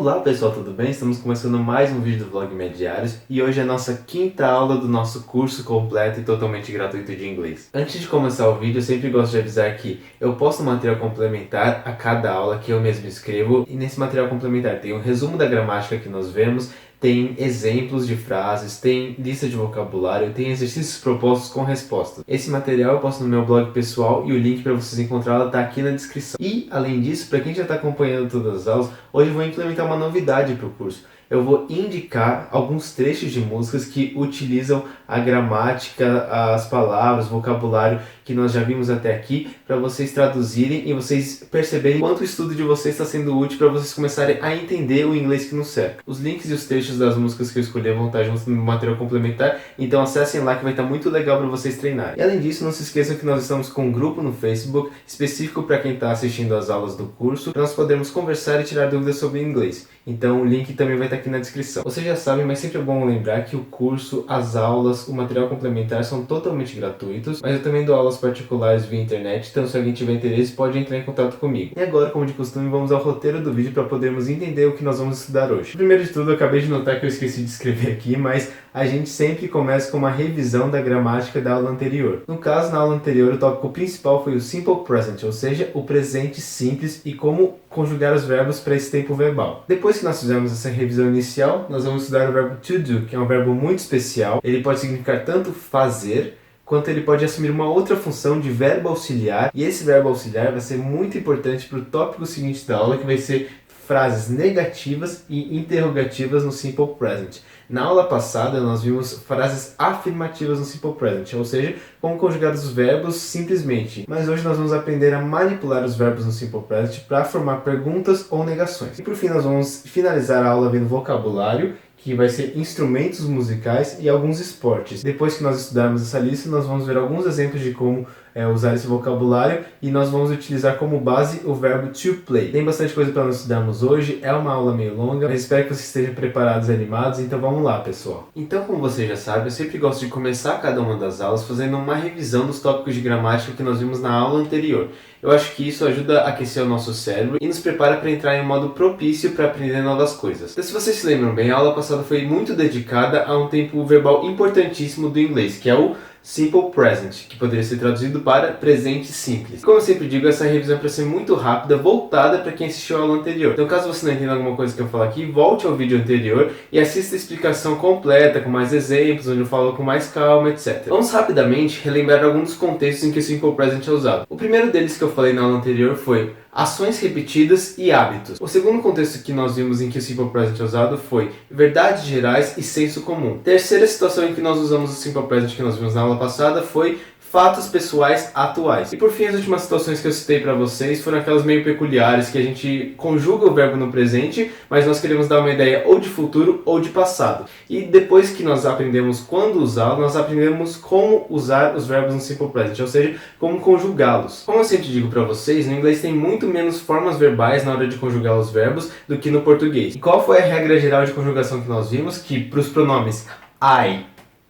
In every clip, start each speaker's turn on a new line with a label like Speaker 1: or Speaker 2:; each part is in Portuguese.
Speaker 1: Olá pessoal, tudo bem? Estamos começando mais um vídeo do Vlog Diários e hoje é a nossa quinta aula do nosso curso completo e totalmente gratuito de inglês. Antes de começar o vídeo, eu sempre gosto de avisar que eu posto um material complementar a cada aula que eu mesmo escrevo, e nesse material complementar tem um resumo da gramática que nós vemos, tem exemplos de frases, tem lista de vocabulário, tem exercícios propostos com respostas. Esse material eu posto no meu blog pessoal e o link para vocês encontrá-lo está aqui na descrição. E, além disso, para quem já está acompanhando todas as aulas, hoje eu vou implementar uma novidade para o curso. Eu vou indicar alguns trechos de músicas que utilizam a gramática, as palavras, o vocabulário que nós já vimos até aqui, para vocês traduzirem e vocês perceberem quanto o estudo de vocês está sendo útil para vocês começarem a entender o inglês que nos cerca. Os links e os trechos das músicas que eu escolhi vão estar juntos no material complementar, então acessem lá que vai estar muito legal para vocês treinarem. E além disso, não se esqueçam que nós estamos com um grupo no Facebook específico para quem está assistindo às aulas do curso, para nós podermos conversar e tirar dúvidas sobre inglês. Então o link também vai estar aqui na descrição. Vocês já sabem, mas sempre é bom lembrar que o curso, as aulas, o material complementar são totalmente gratuitos, mas eu também dou aulas particulares via internet, então se alguém tiver interesse pode entrar em contato comigo. E agora, como de costume, vamos ao roteiro do vídeo para podermos entender o que nós vamos estudar hoje. Primeiro de tudo, eu acabei de notar que eu esqueci de escrever aqui, mas a gente sempre começa com uma revisão da gramática da aula anterior. No caso, na aula anterior, o tópico principal foi o Simple Present, ou seja, o presente simples e como conjugar os verbos para esse tempo verbal. Depois que nós fizermos essa revisão inicial, nós vamos estudar o verbo to do, que é um verbo muito especial. Ele pode significar tanto fazer, quanto ele pode assumir uma outra função de verbo auxiliar, e esse verbo auxiliar vai ser muito importante para o tópico seguinte da aula, que vai ser frases negativas e interrogativas no Simple Present. Na aula passada, nós vimos frases afirmativas no Simple Present, ou seja, como conjugar os verbos simplesmente. Mas hoje nós vamos aprender a manipular os verbos no Simple Present para formar perguntas ou negações. E por fim, nós vamos finalizar a aula vendo vocabulário, que vai ser instrumentos musicais e alguns esportes. Depois que nós estudarmos essa lista, nós vamos ver alguns exemplos de como usar esse vocabulário e nós vamos utilizar como base o verbo to play. Tem bastante coisa para nós estudarmos hoje, é uma aula meio longa, mas espero que vocês estejam preparados e animados, então vamos lá, pessoal. Então, como você já sabe, eu sempre gosto de começar cada uma das aulas fazendo uma revisão dos tópicos de gramática que nós vimos na aula anterior. Eu acho que isso ajuda a aquecer o nosso cérebro e nos prepara para entrar em um modo propício para aprender novas coisas. Então, se vocês se lembram bem, a aula passada foi muito dedicada a um tempo verbal importantíssimo do inglês, que é o Simple Present, que poderia ser traduzido para presente simples. Como eu sempre digo, essa revisão é para ser muito rápida, voltada para quem assistiu a aula anterior. Então, caso você não entenda alguma coisa que eu falar aqui, volte ao vídeo anterior e assista a explicação completa, com mais exemplos, onde eu falo com mais calma, etc. Vamos rapidamente relembrar alguns dos contextos em que o Simple Present é usado. O primeiro deles que eu falei na aula anterior foi ações repetidas e hábitos. O segundo contexto que nós vimos em que o Simple Present é usado foi verdades gerais e senso comum. Terceira situação em que nós usamos o Simple Present que nós vimos na aula passada foi fatos pessoais atuais. E por fim, as últimas situações que eu citei para vocês foram aquelas meio peculiares que a gente conjuga o verbo no presente, mas nós queremos dar uma ideia ou de futuro ou de passado. E depois que nós aprendemos quando usá-lo, nós aprendemos como usar os verbos no Simple Present, ou seja, como conjugá-los. Como eu sempre digo para vocês, no inglês tem muito menos formas verbais na hora de conjugar os verbos do que no português. E qual foi a regra geral de conjugação que nós vimos? Que para os pronomes I,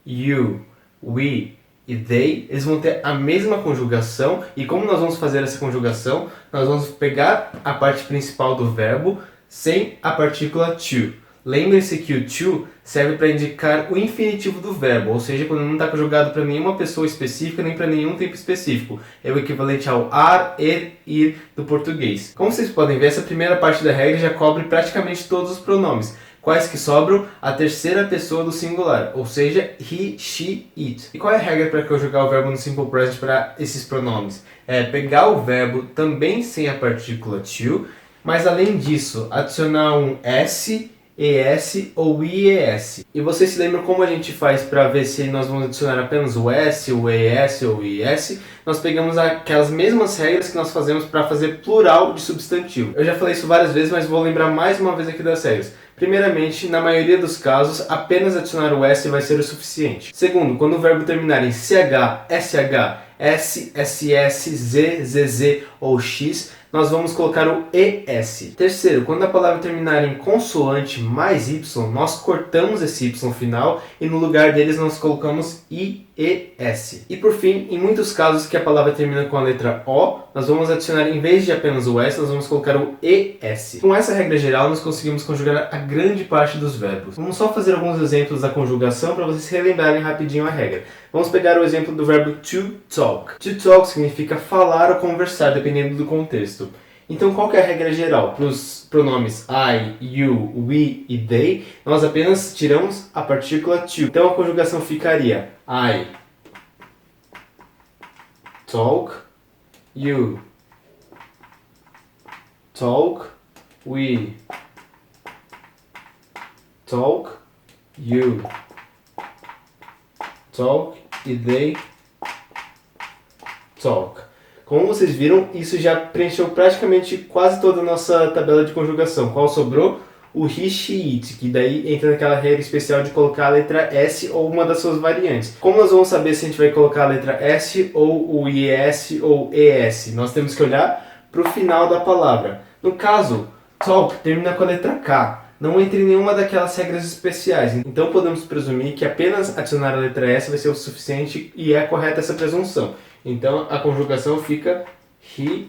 Speaker 1: you, we e they, eles vão ter a mesma conjugação, e como nós vamos fazer essa conjugação, nós vamos pegar a parte principal do verbo sem a partícula to. Lembre-se que o to serve para indicar o infinitivo do verbo, ou seja, quando não está conjugado para nenhuma pessoa específica nem para nenhum tempo específico. É o equivalente ao ar, ir do português. Como vocês podem ver, essa primeira parte da regra já cobre praticamente todos os pronomes. Quais que sobram? A terceira pessoa do singular, ou seja, he, she, it. E qual é a regra para conjugar o verbo no Simple Present para esses pronomes? É pegar o verbo também sem a partícula to, mas além disso, adicionar um s, es ou ies. E vocês se lembram como a gente faz para ver se nós vamos adicionar apenas o s, o es ou o ies? Nós pegamos aquelas mesmas regras que nós fazemos para fazer plural de substantivo. Eu já falei isso várias vezes, mas vou lembrar mais uma vez aqui das regras. Primeiramente, na maioria dos casos, apenas adicionar o S vai ser o suficiente. Segundo, quando o verbo terminar em CH, SH, S, SS, Z, ZZ ou X, nós vamos colocar o ES. Terceiro, quando a palavra terminar em consoante mais Y, nós cortamos esse Y final e no lugar deles nós colocamos IES. E por fim, em muitos casos que a palavra termina com a letra O, nós vamos adicionar, em vez de apenas o S, nós vamos colocar o ES. Com essa regra geral, nós conseguimos conjugar a grande parte dos verbos. Vamos só fazer alguns exemplos da conjugação para vocês relembrarem rapidinho a regra. Vamos pegar o exemplo do verbo to talk. To talk significa falar ou conversar, dependendo do contexto. Então, qual que é a regra geral? Para os pronomes I, you, we e they, nós apenas tiramos a partícula to. Então, a conjugação ficaria I talk, you talk, we talk, you talk e they talk. Como vocês viram, isso já preencheu praticamente quase toda a nossa tabela de conjugação. Qual sobrou? O he, she, it, que daí entra naquela regra especial de colocar a letra S ou uma das suas variantes. Como nós vamos saber se a gente vai colocar a letra S ou o IES ou ES? Nós temos que olhar para o final da palavra. No caso, talk termina com a letra K. Não entra em nenhuma daquelas regras especiais. Então podemos presumir que apenas adicionar a letra S vai ser o suficiente e é correta essa presunção. Então a conjugação fica he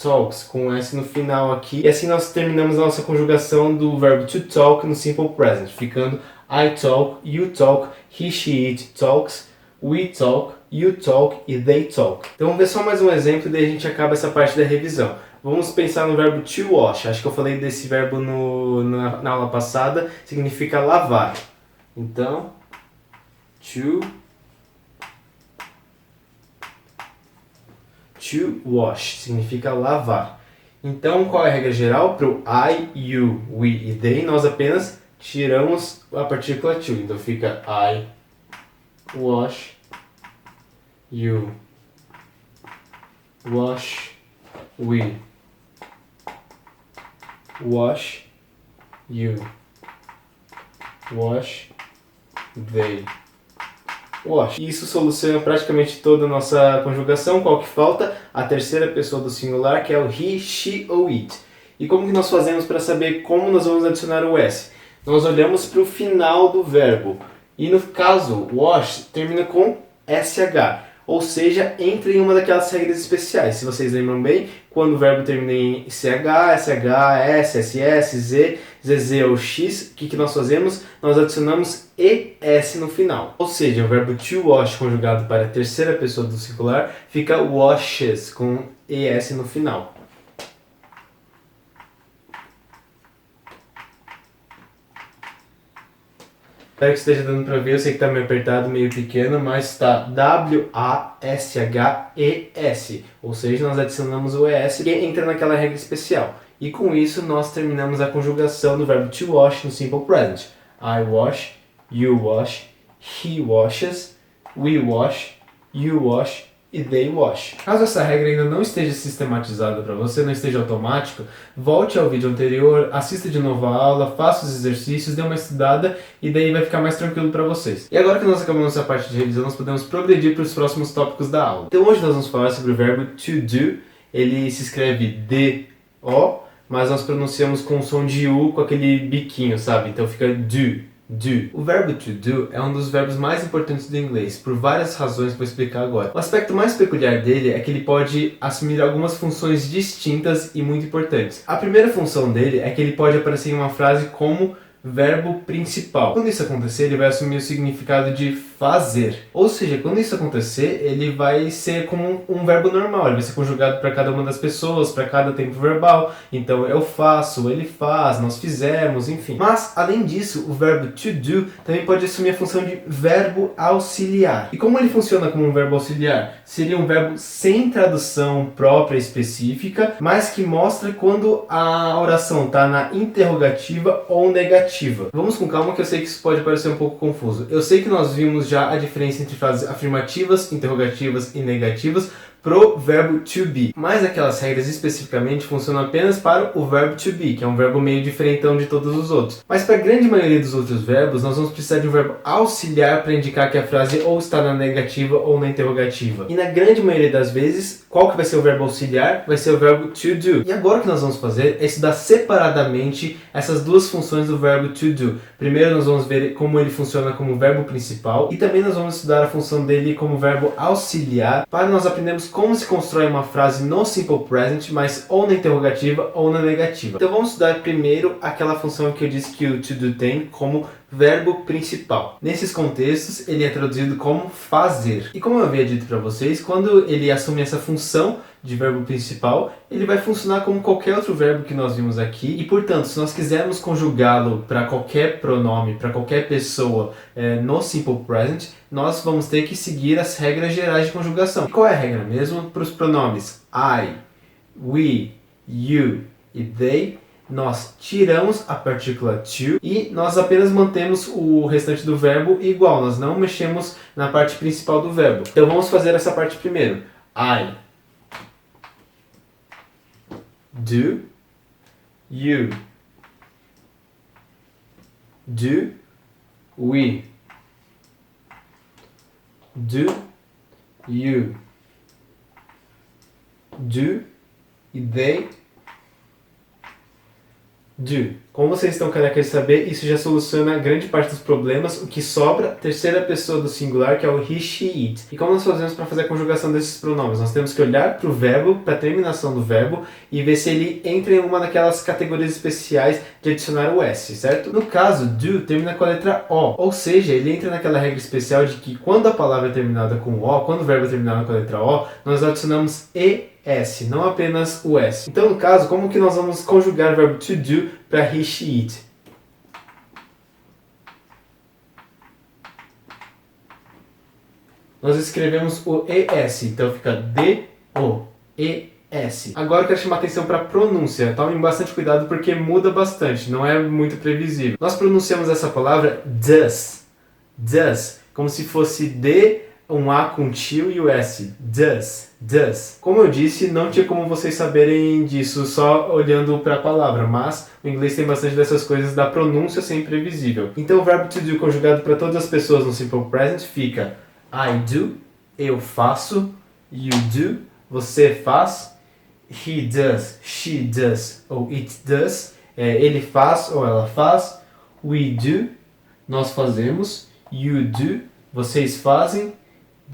Speaker 1: talks, com S no final aqui. E assim nós terminamos a nossa conjugação do verbo to talk no simple present, ficando I talk, you talk, he, she, it talks, we talk, you talk e they talk. Então vamos ver só mais um exemplo e daí a gente acaba essa parte da revisão. Vamos pensar no verbo to wash. Acho que eu falei desse verbo na aula passada. Significa lavar. Então, to wash significa lavar. Então, qual é a regra geral? Para o I, you, we e they, nós apenas tiramos a partícula to. Então fica I wash, you wash, we wash, you wash, they wash. Isso soluciona praticamente toda a nossa conjugação. Qual que falta? A terceira pessoa do singular, que é o he, she ou it. E como que nós fazemos para saber como nós vamos adicionar o S? Nós olhamos para o final do verbo. E no caso, wash termina com SH. Ou seja, entra em uma daquelas regras especiais. Se vocês lembram bem, quando o verbo termina em CH, SH, S, SS, Z, ZZ ou X, o que nós fazemos? Nós adicionamos ES no final. Ou seja, o verbo to wash conjugado para a terceira pessoa do singular fica washes, com ES no final. Espero que esteja dando para ver, eu sei que está meio apertado, meio pequeno, mas está W-A-S-H-E-S, ou seja, nós adicionamos o ES que entra naquela regra especial. E com isso nós terminamos a conjugação do verbo to wash no simple present. I wash, you wash, he washes, we wash, you wash e they wash. Caso essa regra ainda não esteja sistematizada para você, não esteja automático, volte ao vídeo anterior, assista de novo a aula, faça os exercícios, dê uma estudada e daí vai ficar mais tranquilo para vocês. E agora que nós acabamos essa parte de revisão, nós podemos progredir para os próximos tópicos da aula. Então hoje nós vamos falar sobre o verbo to do. Ele se escreve D-O, mas nós pronunciamos com o som de U, com aquele biquinho, sabe? Então fica do. Do. O verbo to do é um dos verbos mais importantes do inglês, por várias razões que vou explicar agora. O aspecto mais peculiar dele é que ele pode assumir algumas funções distintas e muito importantes. A primeira função dele é que ele pode aparecer em uma frase como verbo principal. Quando isso acontecer, ele vai assumir o significado de fazer. Ou seja, quando isso acontecer, ele vai ser como um verbo normal. Ele vai ser conjugado para cada uma das pessoas, para cada tempo verbal. Então, eu faço, ele faz, nós fizemos, enfim. Mas, além disso, o verbo to do também pode assumir a função de verbo auxiliar. E como ele funciona como um verbo auxiliar? Seria um verbo sem tradução própria específica, mas que mostra quando a oração está na interrogativa ou negativa. Vamos com calma que eu sei que isso pode parecer um pouco confuso. Eu sei que nós vimos já a diferença entre frases afirmativas, interrogativas e negativas, pro verbo to be. Mas aquelas regras especificamente funcionam apenas para o verbo to be, que é um verbo meio diferentão de todos os outros. Mas para a grande maioria dos outros verbos, nós vamos precisar de um verbo auxiliar para indicar que a frase ou está na negativa ou na interrogativa. E na grande maioria das vezes, qual que vai ser o verbo auxiliar? Vai ser o verbo to do. E agora o que nós vamos fazer é estudar separadamente essas duas funções do verbo to do. Primeiro nós vamos ver como ele funciona como verbo principal e também nós vamos estudar a função dele como verbo auxiliar para nós aprendermos como se constrói uma frase no simple present, mas ou na interrogativa ou na negativa. Então vamos estudar primeiro aquela função que eu disse que o to do tem como verbo principal. Nesses contextos, ele é traduzido como fazer. E como eu havia dito para vocês, quando ele assume essa função de verbo principal, ele vai funcionar como qualquer outro verbo que nós vimos aqui. E, portanto, se nós quisermos conjugá-lo para qualquer pronome, para qualquer pessoa no simple present, nós vamos ter que seguir as regras gerais de conjugação. E qual é a regra mesmo? Para os pronomes I, we, you e they, nós tiramos a partícula to e nós apenas mantemos o restante do verbo igual, nós não mexemos na parte principal do verbo. Então vamos fazer essa parte primeiro. I do, you do, we do, you do e they do. Como vocês estão querendo saber, isso já soluciona grande parte dos problemas. O que sobra, terceira pessoa do singular, que é o he, she, it. E como nós fazemos para fazer a conjugação desses pronomes? Nós temos que olhar para o verbo, para a terminação do verbo, e ver se ele entra em uma daquelas categorias especiais de adicionar o S, certo? No caso, do termina com a letra O, ou seja, ele entra naquela regra especial de que quando a palavra é terminada com O, quando o verbo é terminado com a letra O, nós adicionamos S, não apenas o S. Então, no caso, como que nós vamos conjugar o verbo to do para he, she, it? Nós escrevemos o ES, então fica D-O-E-S. Agora eu quero chamar atenção para a pronúncia. Tomem bastante cuidado porque muda bastante, não é muito previsível. Nós pronunciamos essa palavra does, como se fosse D, um A com tio e o S. Does. Como eu disse, não tinha como vocês saberem disso só olhando para a palavra, mas o inglês tem bastante dessas coisas da pronúncia ser imprevisível. Então o verbo to do conjugado para todas as pessoas no simple present fica I do, eu faço, you do, você faz, he does, she does ou it does, ele faz ou ela faz, we do, nós fazemos, you do, vocês fazem,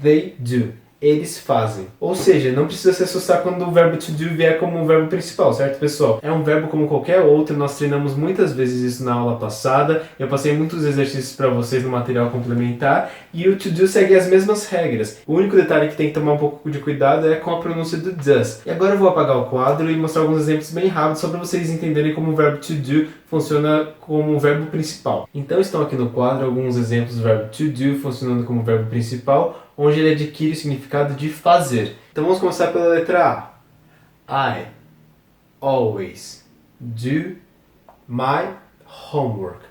Speaker 1: they do, eles fazem. Ou seja, não precisa se assustar quando o verbo to do vier como um verbo principal, certo, pessoal? É um verbo como qualquer outro, nós treinamos muitas vezes isso na aula passada, eu passei muitos exercícios para vocês no material complementar, e o to do segue as mesmas regras. O único detalhe que tem que tomar um pouco de cuidado é com a pronúncia do does. E agora eu vou apagar o quadro e mostrar alguns exemplos bem rápidos só para vocês entenderem como o verbo to do funciona como um verbo principal. Então estão aqui no quadro alguns exemplos do verbo to do funcionando como verbo principal, onde ele adquire o significado de fazer. Então vamos começar pela letra A. I always do my homework.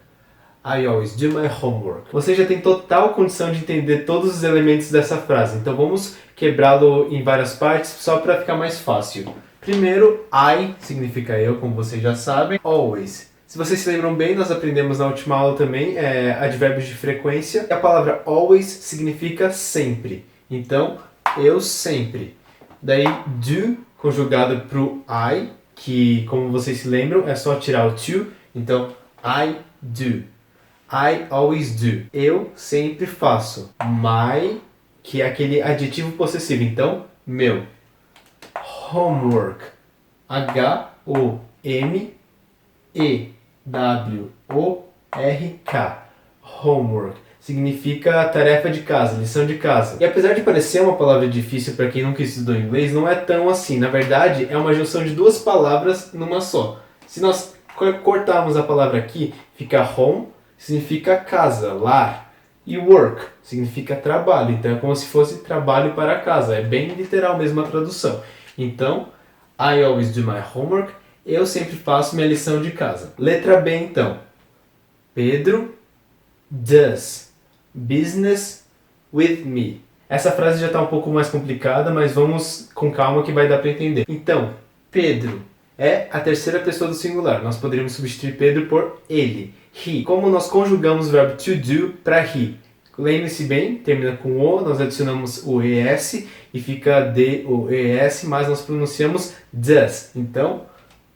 Speaker 1: I always do my homework. Você já tem total condição de entender todos os elementos dessa frase, então vamos quebrá-lo em várias partes só para ficar mais fácil. Primeiro, I significa eu, como vocês já sabem. Always. Se vocês se lembram bem, nós aprendemos na última aula também advérbios de frequência. E a palavra always significa sempre. Então, eu sempre. Daí, do, conjugado para o I, que, como vocês se lembram, é só tirar o to. Então, I do. I always do. Eu sempre faço. My, que é aquele adjetivo possessivo. Então, meu. Homework. H-O-M-E-W-O-R-K. Homework. Significa tarefa de casa, lição de casa. E apesar de parecer uma palavra difícil para quem nunca estudou inglês, não é tão assim. Na verdade, é uma junção de duas palavras numa só. Se nós cortarmos a palavra aqui, fica home, significa casa, lar. E work significa trabalho. Então é como se fosse trabalho para casa. É bem literal mesmo a tradução. Então, I always do my homework. Eu sempre faço minha lição de casa. Letra B, então. Pedro does business with me. Essa frase já está um pouco mais complicada, mas vamos com calma que vai dar para entender. Então, Pedro é a terceira pessoa do singular. Nós poderíamos substituir Pedro por ele. He. Como nós conjugamos o verbo to do para he? Lembre-se bem, termina com o, nós adicionamos o es e fica D-O-E-S, mas nós pronunciamos does. Então,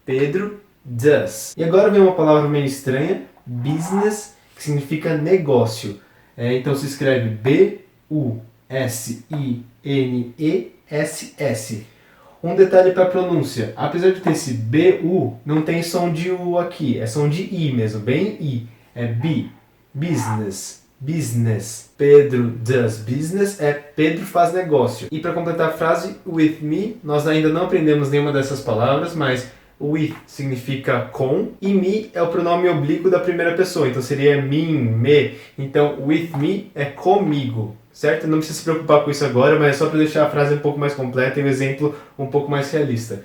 Speaker 1: Pedro does. E agora vem uma palavra meio estranha, business, que significa negócio. Então se escreve B-U-S-I-N-E-S-S. Um detalhe para a pronúncia, apesar de ter esse B-U, não tem som de U aqui, é som de I mesmo, bem I. É B, business, business. Pedro does business é Pedro faz negócio. E para completar a frase, with me, nós ainda não aprendemos nenhuma dessas palavras, mas with significa com, e me é o pronome oblíquo da primeira pessoa, então seria mim, me. Então, with me é comigo, certo? Não precisa se preocupar com isso agora, mas é só para deixar a frase um pouco mais completa e o exemplo um pouco mais realista.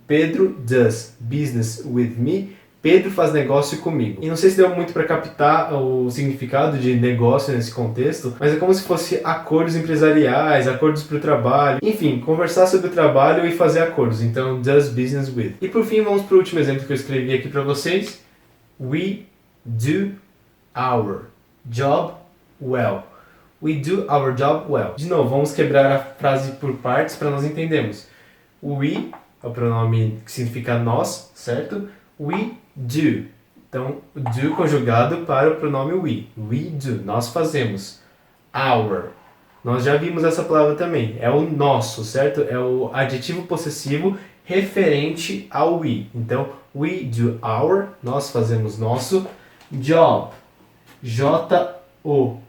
Speaker 1: Pedro does business with me. Pedro faz negócio comigo. E não sei se deu muito para captar o significado de negócio nesse contexto, mas é como se fosse acordos empresariais, acordos para o trabalho, enfim, conversar sobre o trabalho e fazer acordos. Então, does business with. E por fim, vamos para o último exemplo que eu escrevi aqui para vocês. We do our job well. We do our job well. De novo, vamos quebrar a frase por partes para nós entendermos. We é o pronome que significa nós, certo? We do. Então, o do conjugado para o pronome we. We do. Nós fazemos. Our. Nós já vimos essa palavra também. É o nosso, certo? É o adjetivo possessivo referente ao we. Então, we do our. Nós fazemos nosso. Job. J-O-B.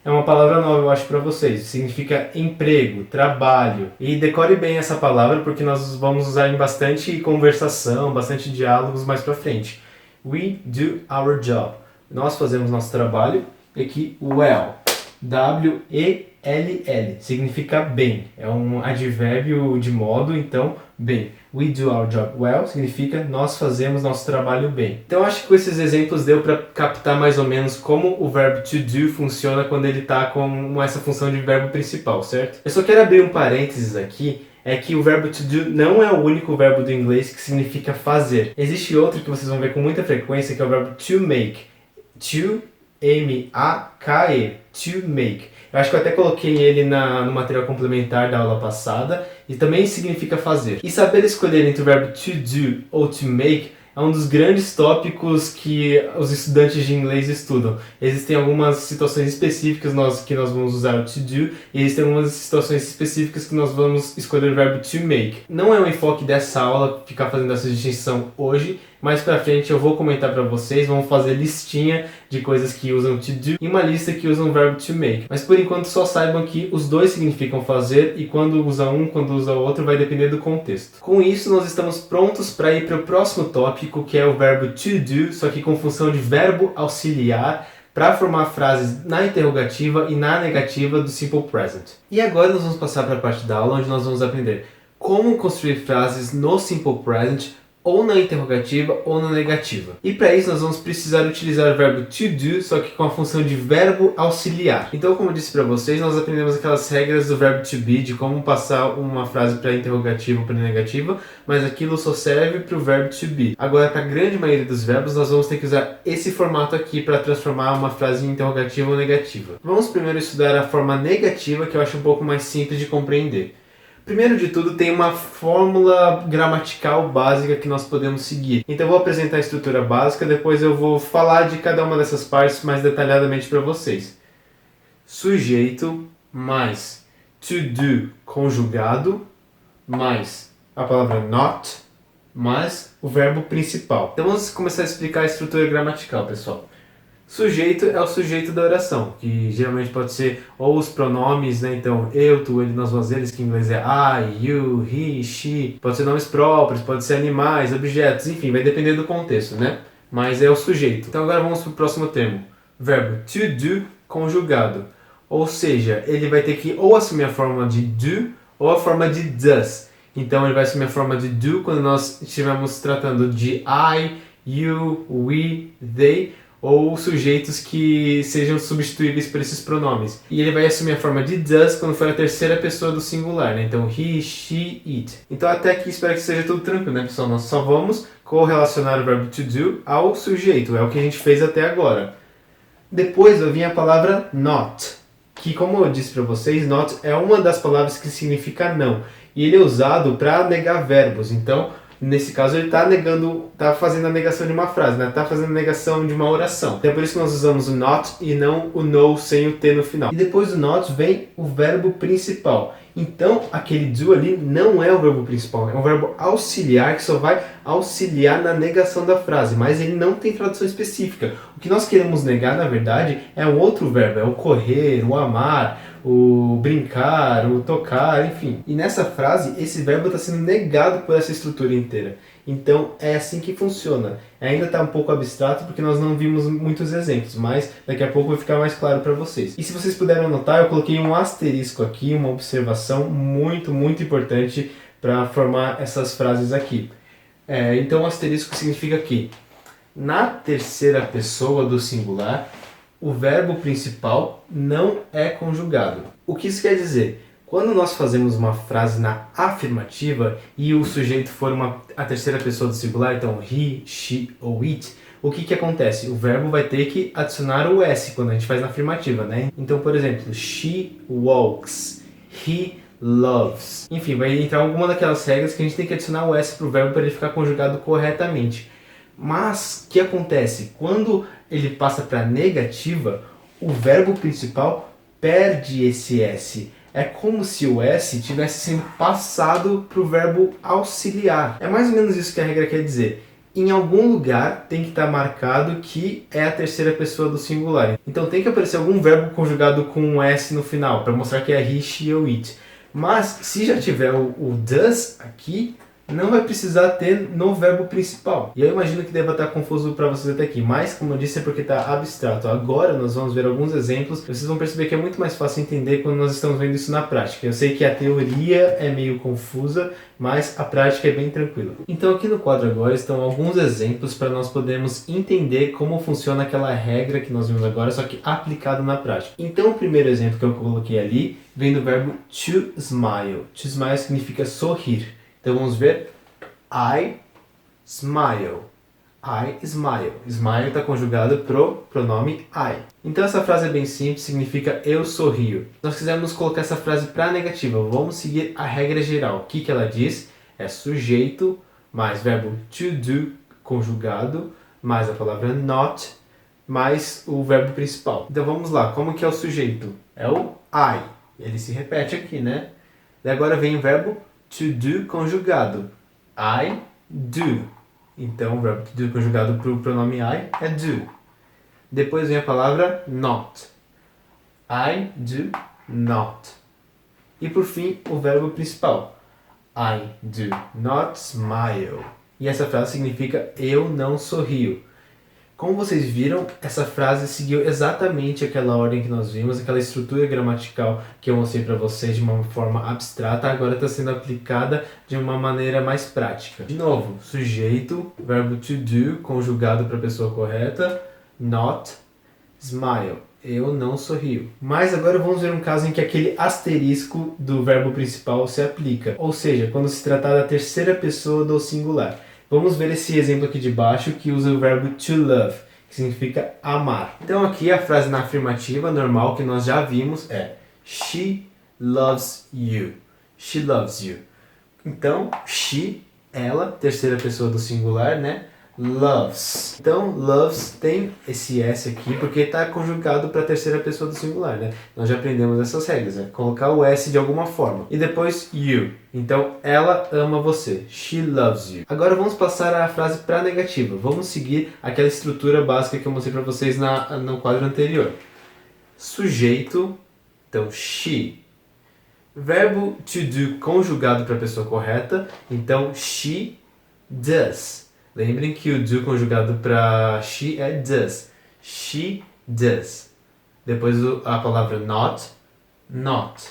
Speaker 1: É uma palavra nova, eu acho, para vocês. Significa emprego, trabalho. E decore bem essa palavra, porque nós vamos usar em bastante conversação, bastante diálogos mais para frente. We do our job. Nós fazemos nosso trabalho. E aqui, well. W-E-L-L. Significa bem. É um advérbio de modo, então, bem. We do our job well significa nós fazemos nosso trabalho bem. Então acho que com esses exemplos deu para captar mais ou menos como o verbo to do funciona quando ele está com essa função de verbo principal, certo? Eu só quero abrir um parênteses aqui, é que o verbo to do não é o único verbo do inglês que significa fazer. Existe outro que vocês vão ver com muita frequência, que é o verbo to make. To, M-A-K-E. To make. Eu acho que eu até coloquei ele no material complementar da aula passada e também significa fazer. E saber escolher entre o verbo to do ou to make é um dos grandes tópicos que os estudantes de inglês estudam. Existem algumas situações específicas que nós vamos usar o to do e existem algumas situações específicas que nós vamos escolher o verbo to make. Não é o enfoque dessa aula ficar fazendo essa distinção hoje, mais pra frente eu vou comentar pra vocês, vamos fazer listinha de coisas que usam to do e uma lista que usam o verbo to make. Mas por enquanto só saibam que os dois significam fazer e quando usa um, quando usa o outro vai depender do contexto. Com isso nós estamos prontos para ir para o próximo tópico, que é o verbo to do, só que com função de verbo auxiliar para formar frases na interrogativa e na negativa do simple present. E agora nós vamos passar para a parte da aula onde nós vamos aprender como construir frases no simple present ou na interrogativa ou na negativa. E para isso nós vamos precisar utilizar o verbo to do, só que com a função de verbo auxiliar. Então, como eu disse para vocês, nós aprendemos aquelas regras do verbo to be, de como passar uma frase para interrogativa ou para negativa, mas aquilo só serve para o verbo to be. Agora, para a grande maioria dos verbos, nós vamos ter que usar esse formato aqui para transformar uma frase em interrogativa ou negativa. Vamos primeiro estudar a forma negativa, que eu acho um pouco mais simples de compreender. Primeiro de tudo, tem uma fórmula gramatical básica que nós podemos seguir. Então eu vou apresentar a estrutura básica, depois eu vou falar de cada uma dessas partes mais detalhadamente para vocês. Sujeito mais to do conjugado mais a palavra not mais o verbo principal. Então vamos começar a explicar a estrutura gramatical, pessoal. Sujeito é o sujeito da oração, que geralmente pode ser ou os pronomes, né? Então, eu, tu, ele, nós, vós, eles, que em inglês é I, you, he, she. Pode ser nomes próprios, pode ser animais, objetos, enfim, vai depender do contexto, né? Mas é o sujeito. Então agora vamos para o próximo termo. Verbo to do conjugado. Ou seja, ele vai ter que ou assumir a forma de do ou a forma de does. Então ele vai assumir a forma de do quando nós estivermos tratando de I, you, we, they. ou sujeitos que sejam substituíveis por esses pronomes. E ele vai assumir a forma de does quando for a terceira pessoa do singular, né? Então, he, she, it. Então, até aqui, espero que seja tudo tranquilo, né, pessoal? Nós só vamos correlacionar o verbo to do ao sujeito. É o que a gente fez até agora. Depois vai vir a palavra not, que, como eu disse para vocês, not é uma das palavras que significa não. E ele é usado para negar verbos. Então, nesse caso, ele está fazendo a negação de uma frase, né? Está fazendo a negação de uma oração. Então é por isso que nós usamos o not e não o no sem o T no final. E depois do not vem o verbo principal. Então, aquele do ali não é o verbo principal, é um verbo auxiliar que só vai auxiliar na negação da frase, mas ele não tem tradução específica. O que nós queremos negar, na verdade, é um outro verbo, é o correr, o amar, o brincar, o tocar, enfim. E nessa frase, esse verbo está sendo negado por essa estrutura inteira. Então, é assim que funciona. Ainda está um pouco abstrato porque nós não vimos muitos exemplos, mas daqui a pouco vai ficar mais claro para vocês. E se vocês puderam notar, eu coloquei um asterisco aqui, uma observação muito, muito importante para formar essas frases aqui. Então, o asterisco significa que na terceira pessoa do singular, o verbo principal não é conjugado. O que isso quer dizer? Quando nós fazemos uma frase na afirmativa e o sujeito for a terceira pessoa do singular, então he, she ou it, o que acontece? O verbo vai ter que adicionar o S quando a gente faz na afirmativa, né? Então, por exemplo, she walks, he loves. Enfim, vai entrar alguma daquelas regras que a gente tem que adicionar o S para o verbo para ele ficar conjugado corretamente. Mas o que acontece? Quando ele passa para negativa, o verbo principal perde esse S. É como se o S tivesse sendo passado para o verbo auxiliar. É mais ou menos isso que a regra quer dizer. Em algum lugar tem que estar marcado que é a terceira pessoa do singular. Então tem que aparecer algum verbo conjugado com um S no final, para mostrar que é he, she ou it. Mas se já tiver o does aqui, não vai precisar ter no verbo principal. E eu imagino que deva estar confuso para vocês até aqui, mas como eu disse é porque está abstrato. Agora nós vamos ver alguns exemplos, vocês vão perceber que é muito mais fácil entender quando nós estamos vendo isso na prática. Eu sei que a teoria é meio confusa, mas a prática é bem tranquila. Então aqui no quadro agora estão alguns exemplos para nós podermos entender como funciona aquela regra que nós vimos agora, só que aplicado na prática. Então o primeiro exemplo que eu coloquei ali vem do verbo to smile. To smile significa sorrir. Então vamos ver. I smile. I smile. Smile está conjugado pro pronome I. Então essa frase é bem simples, significa eu sorrio. Se nós quisermos colocar essa frase para negativa, vamos seguir a regra geral. O que ela diz? É sujeito mais verbo to do conjugado mais a palavra not mais o verbo principal. Então vamos lá, como que é o sujeito? É o I. Ele se repete aqui, né? E agora vem o verbo to do conjugado. I do. Então o verbo to do conjugado para o pronome I é do. Depois vem a palavra not. I do not. E por fim o verbo principal. I do not smile. E essa frase significa eu não sorrio. Como vocês viram, essa frase seguiu exatamente aquela ordem que nós vimos, aquela estrutura gramatical que eu mostrei para vocês de uma forma abstrata, agora está sendo aplicada de uma maneira mais prática. De novo, sujeito, verbo to do, conjugado para a pessoa correta, not, smile, eu não sorrio. Mas agora vamos ver um caso em que aquele asterisco do verbo principal se aplica, ou seja, quando se tratar da terceira pessoa do singular. Vamos ver esse exemplo aqui de baixo que usa o verbo to love, que significa amar. Então aqui a frase na afirmativa normal que nós já vimos é she loves you. She loves you. Então, she, ela, terceira pessoa do singular, né? Loves. Então, loves tem esse S aqui porque está conjugado para a terceira pessoa do singular, né? Nós já aprendemos essas regras, né? Colocar o S de alguma forma. E depois, you. Então, ela ama você. She loves you. Agora vamos passar a frase para a negativa. Vamos seguir aquela estrutura básica que eu mostrei para vocês no quadro anterior. Sujeito, então, she. Verbo to do conjugado para a pessoa correta. Então, she does. Lembrem que o do conjugado para she é does. She does. Depois a palavra not, not.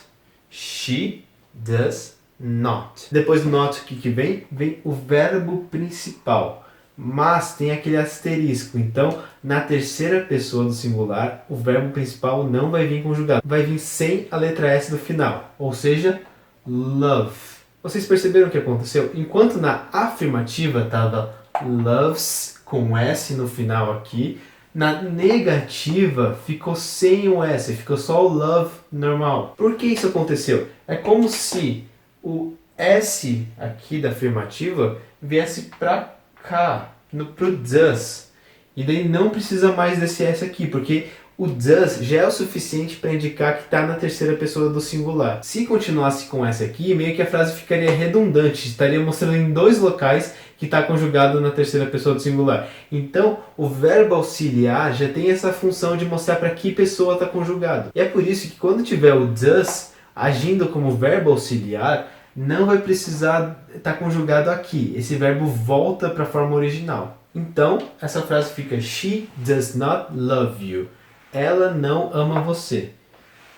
Speaker 1: She does not. Depois do not, o que vem? Vem o verbo principal. mas tem aquele asterisco. Então, na terceira pessoa do singular, o verbo principal não vai vir conjugado. Vai vir sem a letra S do final, ou seja, love. Vocês perceberam o que aconteceu? Enquanto na afirmativa estava loves com S no final aqui, na negativa ficou sem o S, ficou só o love normal. Por que isso aconteceu? É como se o S aqui da afirmativa viesse para cá, pro does. E daí não precisa mais desse S aqui, porque o does já é o suficiente para indicar que está na terceira pessoa do singular. Se continuasse com S aqui, meio que a frase ficaria redundante, estaria mostrando em dois locais que está conjugado na terceira pessoa do singular. Então, o verbo auxiliar já tem essa função de mostrar para que pessoa está conjugado. E é por isso que quando tiver o does agindo como verbo auxiliar, não vai precisar estar conjugado aqui. Esse verbo volta para a forma original. Então, essa frase fica: She does not love you. Ela não ama você.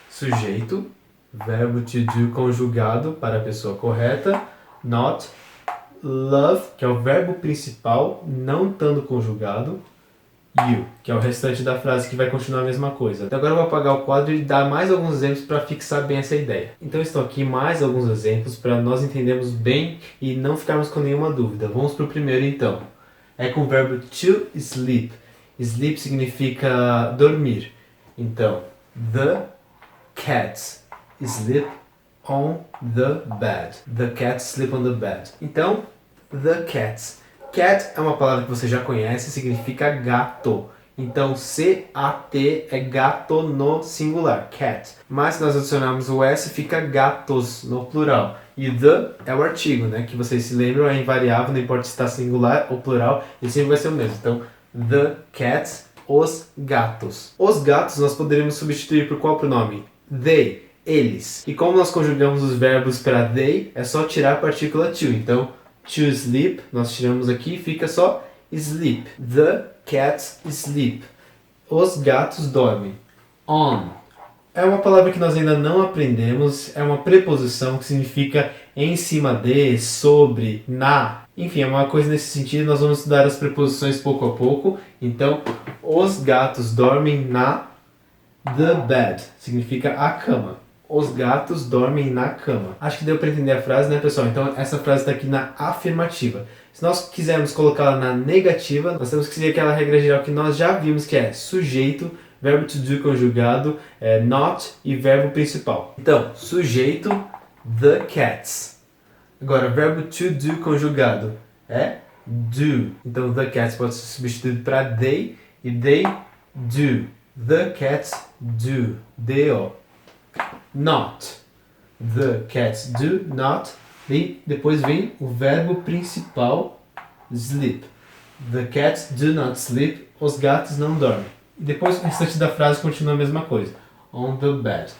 Speaker 1: Sujeito, verbo to do conjugado para a pessoa correta. Not. Love, que é o verbo principal, não estando conjugado. You, que é o restante da frase que vai continuar a mesma coisa. Então agora eu vou apagar o quadro e dar mais alguns exemplos para fixar bem essa ideia. Então estão aqui mais alguns exemplos para nós entendermos bem e não ficarmos com nenhuma dúvida. Vamos para o primeiro então. É com o verbo to sleep. Sleep significa dormir. Então, the cats sleep on the bed. The cats sleep on the bed. Então, the cats. Cat é uma palavra que você já conhece, significa gato. Então, C-A-T é gato no singular, cat. Mas se nós adicionarmos o S, fica gatos no plural. E the é o artigo, né? Que vocês se lembram, é invariável, não importa se está singular ou plural, ele sempre vai ser o mesmo. Então, the cats, os gatos. Os gatos nós poderíamos substituir por qual pronome? They, eles. E como nós conjugamos os verbos para they, é só tirar a partícula to. Então, to sleep, nós tiramos aqui, fica só sleep. The cats sleep. Os gatos dormem. On. É uma palavra que nós ainda não aprendemos, é uma preposição que significa em cima de, sobre, na. Enfim, é uma coisa nesse sentido, nós vamos estudar as preposições pouco a pouco. Então, os gatos dormem na the bed, significa a cama. Os gatos dormem na cama. Acho que deu para entender a frase, né, pessoal? Então, essa frase está aqui na afirmativa. Se nós quisermos colocá-la na negativa, nós temos que seguir aquela regra geral que nós já vimos, que é sujeito, verbo to do conjugado, not e verbo principal. Então, sujeito, the cats. Agora, verbo to do conjugado é do. Então, the cats pode ser substituído para they e they do. The cats do. D-O. Not. The cats do not. E depois vem o verbo principal, sleep. The cats do not sleep. Os gatos não dormem. E depois o restante da frase continua a mesma coisa. On the bed.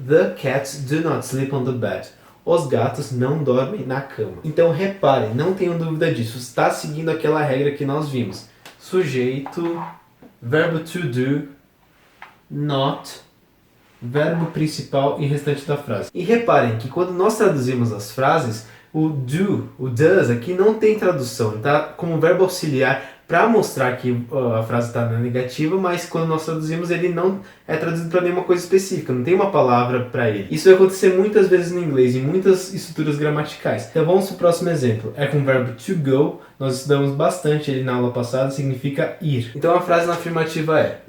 Speaker 1: The cats do not sleep on the bed. Os gatos não dormem na cama. Então reparem, não tenham dúvida disso. Está seguindo aquela regra que nós vimos. Sujeito, verbo to do, not, verbo principal e restante da frase. E reparem que quando nós traduzimos as frases, o do, o does aqui não tem tradução. Ele está como verbo auxiliar para mostrar que a frase está na negativa, mas quando nós traduzimos ele não é traduzido para nenhuma coisa específica, não tem uma palavra para ele. Isso vai acontecer muitas vezes no inglês, em muitas estruturas gramaticais. Então vamos para o próximo exemplo. É com o verbo to go, nós estudamos bastante ele na aula passada, significa ir. Então a frase na afirmativa é: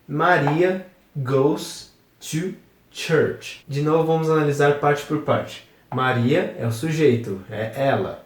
Speaker 1: Maria goes to church. De novo vamos analisar parte por parte. Maria é o sujeito, é ela.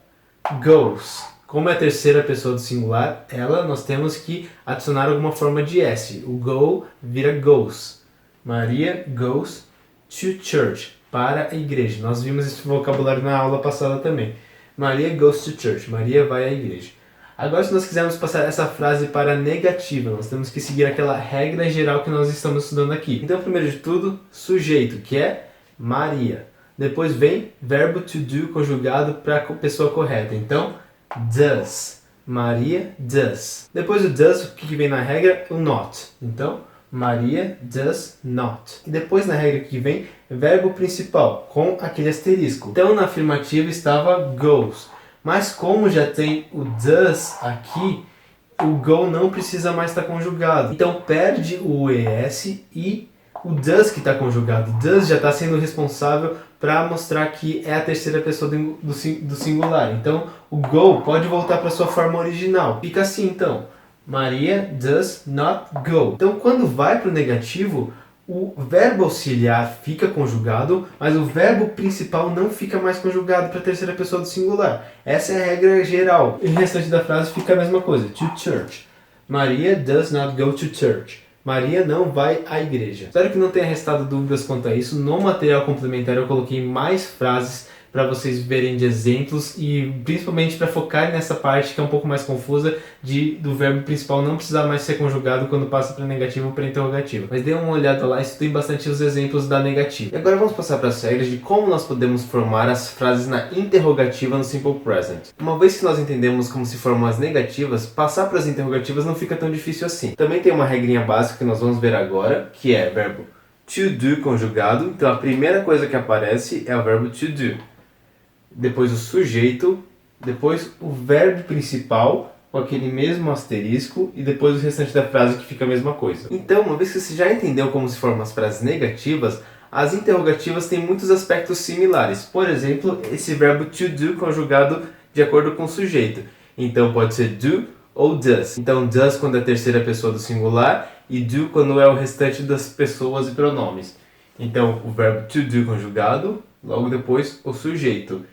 Speaker 1: Goes. Como é a terceira pessoa do singular, ela, nós temos que adicionar alguma forma de S. O go vira goes. Maria goes to church, para a igreja. Nós vimos esse vocabulário na aula passada também. Maria goes to church, Maria vai à igreja. Agora, se nós quisermos passar essa frase para a negativa, nós temos que seguir aquela regra geral que nós estamos estudando aqui. Então, primeiro de tudo, sujeito, que é Maria. Depois vem verbo to do conjugado para a pessoa correta. Então, does. Maria does. Depois do does, o que vem na regra? O not. Então, Maria does not. E depois na regra que vem, verbo principal, com aquele asterisco. Então, na afirmativa estava goes. Mas como já tem o does aqui, o go não precisa mais estar conjugado. Então perde o es e o does que está conjugado. Does já está sendo responsável para mostrar que é a terceira pessoa do singular. Então o go pode voltar para sua forma original. Fica assim então. Maria does not go. Então quando vai para o negativo, o verbo auxiliar fica conjugado, mas o verbo principal não fica mais conjugado para a terceira pessoa do singular. Essa é a regra geral. E o restante da frase fica a mesma coisa. To church. Maria does not go to church. Maria não vai à igreja. Espero que não tenha restado dúvidas quanto a isso. No material complementar eu coloquei mais frases para vocês verem de exemplos e principalmente para focar nessa parte que é um pouco mais confusa do verbo principal não precisar mais ser conjugado quando passa para negativo ou para interrogativo. Mas dê uma olhada lá, isso tem bastante os exemplos da negativa. E agora vamos passar para as regras de como nós podemos formar as frases na interrogativa no Simple Present. Uma vez que nós entendemos como se formam as negativas, passar para as interrogativas não fica tão difícil assim. Também tem uma regrinha básica que nós vamos ver agora, que é verbo to do conjugado. Então a primeira coisa que aparece é o verbo to do. Depois o sujeito, depois o verbo principal, com aquele mesmo asterisco, e depois o restante da frase que fica a mesma coisa. Então, uma vez que você já entendeu como se formam as frases negativas, as interrogativas têm muitos aspectos similares. Por exemplo, esse verbo to do conjugado de acordo com o sujeito. Então pode ser do ou does. Então does quando é a terceira pessoa do singular e do quando é o restante das pessoas e pronomes. Então o verbo to do conjugado, logo depois o sujeito.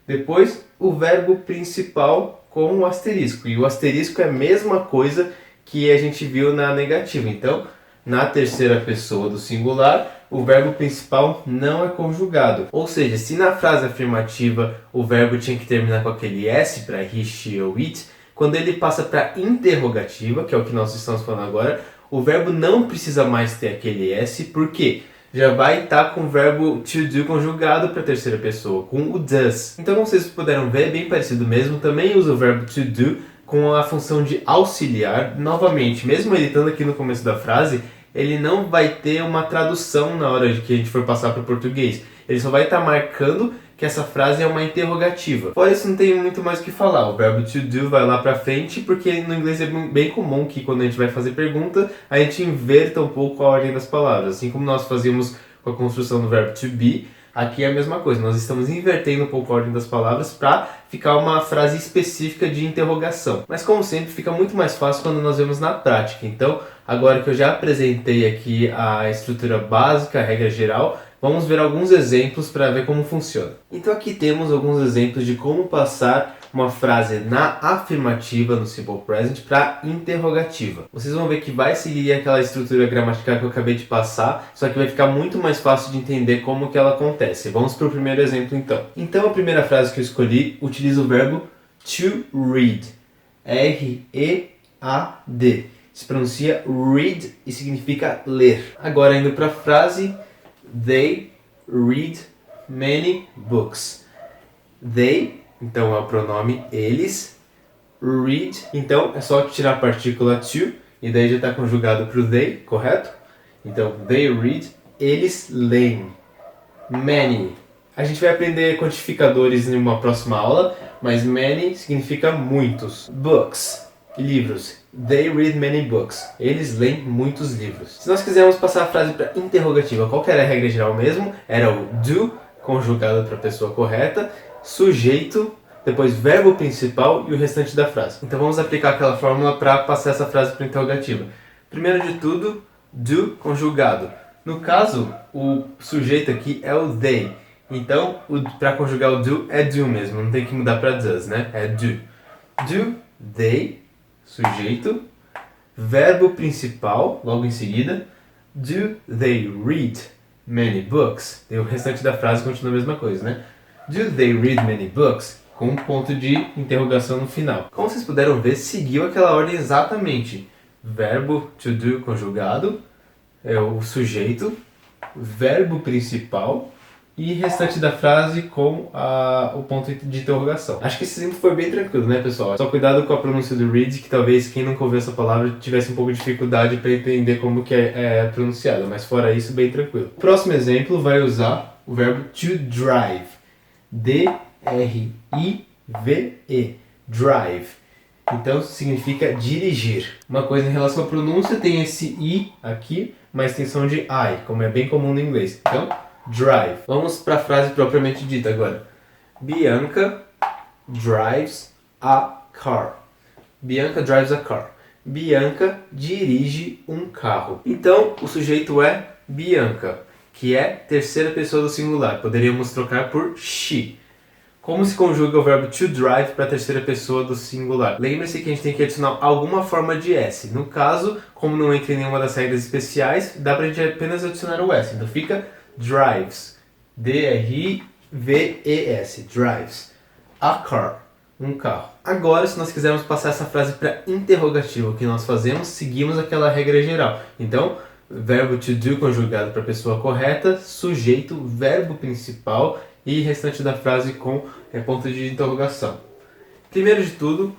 Speaker 1: Depois, o verbo principal com o asterisco. E o asterisco é a mesma coisa que a gente viu na negativa. Então, na terceira pessoa do singular, o verbo principal não é conjugado. Ou seja, se na frase afirmativa o verbo tinha que terminar com aquele S para he, she ou it, quando ele passa para interrogativa, que é o que nós estamos falando agora, o verbo não precisa mais ter aquele S, por quê? Já vai estar com o verbo to do conjugado para a terceira pessoa, com o does. Então, como vocês puderam ver, é bem parecido mesmo. Também usa o verbo to do com a função de auxiliar. Novamente, mesmo ele estando aqui no começo da frase, ele não vai ter uma tradução na hora de que a gente for passar para o português. Ele só vai estar marcando que essa frase é uma interrogativa. Fora isso, não tem muito mais o que falar. O verbo to do vai lá pra frente, porque no inglês é bem comum que quando a gente vai fazer pergunta, a gente inverta um pouco a ordem das palavras. Assim como nós fazíamos com a construção do verbo to be, aqui é a mesma coisa. Nós estamos invertendo um pouco a ordem das palavras para ficar uma frase específica de interrogação. Mas como sempre, fica muito mais fácil quando nós vemos na prática. Então, agora que eu já apresentei aqui a estrutura básica, a regra geral, vamos ver alguns exemplos para ver como funciona. Então aqui temos alguns exemplos de como passar uma frase na afirmativa no Simple Present para interrogativa. Vocês vão ver que vai seguir aquela estrutura gramatical que eu acabei de passar, só que vai ficar muito mais fácil de entender como que ela acontece. Vamos para o primeiro exemplo então. Então a primeira frase que eu escolhi utiliza o verbo to read. R-E-A-D. Se pronuncia read e significa ler. Agora indo para a frase they read many books. They, então é o pronome eles. Read, então é só tirar a partícula to e daí já está conjugado para o they, correto? Então they read, eles leem. Many, a gente vai aprender quantificadores em uma próxima aula, mas many significa muitos. Books, livros. They read many books. Eles leem muitos livros. Se nós quisermos passar a frase para interrogativa, qual que era a regra geral mesmo? Era o do, conjugado para a pessoa correta, sujeito, depois verbo principal e o restante da frase. Então vamos aplicar aquela fórmula para passar essa frase para interrogativa. Primeiro de tudo, do conjugado. No caso, o sujeito aqui é o they. Então, para conjugar o do é do mesmo, não tem que mudar para does, né? É do. Do, they, sujeito, verbo principal, logo em seguida, do they read many books? E o restante da frase continua a mesma coisa, né? Do they read many books? Com um ponto de interrogação no final. Como vocês puderam ver, seguiu aquela ordem exatamente. Verbo to do conjugado, é o sujeito, verbo principal e restante da frase com o ponto de interrogação. Acho que esse exemplo foi bem tranquilo, né, pessoal? Só cuidado com a pronúncia do read, que talvez quem nunca ouviu essa palavra tivesse um pouco de dificuldade para entender como que é pronunciada, mas fora isso, bem tranquilo. O próximo exemplo vai usar o verbo to drive. D-R-I-V-E. D-R-I-V-E, drive. Então significa dirigir. Uma coisa em relação à pronúncia, tem esse I aqui, mas tem som de I, como é bem comum no inglês. Então, drive. Vamos para a frase propriamente dita agora. Bianca drives a car. Bianca drives a car. Bianca dirige um carro. Então, o sujeito é Bianca, que é terceira pessoa do singular. Poderíamos trocar por she. Como se conjuga o verbo to drive para a terceira pessoa do singular? Lembre-se que a gente tem que adicionar alguma forma de S. No caso, como não entra em nenhuma das regras especiais, dá para a gente apenas adicionar o S. Então fica drives. D-R-I-V-E-S. Drives. A car. Um carro. Agora, se nós quisermos passar essa frase para interrogativo, o que nós fazemos? Seguimos aquela regra geral. Então, verbo to do conjugado para a pessoa correta, sujeito, verbo principal e restante da frase com ponto de interrogação. Primeiro de tudo,